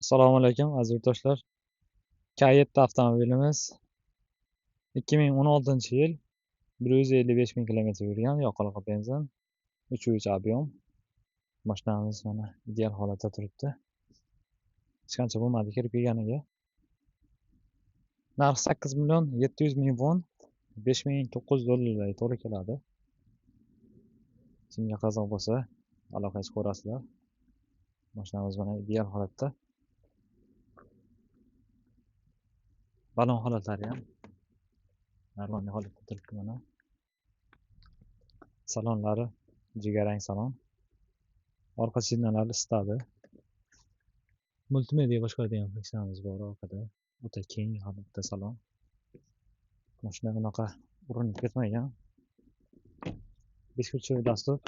Assalomu alaykum aziz yurtdoshlar. Kayetta avtomobilimiz 2016-yil 155 ming kilometr yurgan, yoqilg'i benzin, 3.3 объем. Mashinamiz mana ideal holatda turibdi. Hech qancha bo'lmadi kirib kelganiga. Narxi 8 million 700 ming won, $5,900 to'g'ri keladi. Kimga qiziq bo'lsa, aloqaga chiqib ko'rasizlar. Mashinamiz mana ideal holatda. Balon holatlari ham normal holatda turibdi mana. Salonlari jigarrang salon. Orqa shinalar isitadi. Multimedia boshqaradigan funksiyamiz bor orqada. O'ta keng holatda salon. Mashina unaqa urinib ketmagan. 5 ключевой dastur.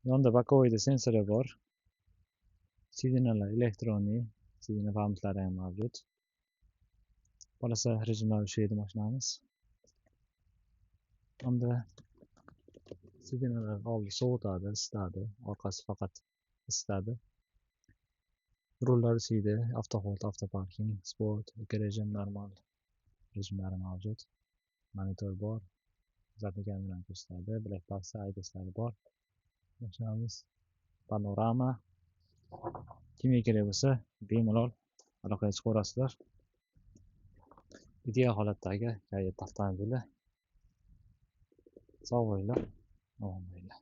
Yonda bokovoyda sensori bor. Sidinalar elektronniy, sidina pamutlari ham mavjud. Polasa rejimlari ishlaydi mashinamiz. Unda sidinalar oldi sovutadi, isitadi, orqasi faqat isitadi. Rullar ishlaydi, avtohold, avtoparking, sport, rejim, normal rejimlari mavjud. Monitor bor. Zarda kamerani ko'rsatadi. Black box IDSlari bor. Mashinamiz panorama. Kimga kerak bo'lsa, bemalol aloqaga chiqib ko'rasizlar. Ideal holatdagi Kayetta avtomobili. Sog' bo'linglar, omon bo'linglar.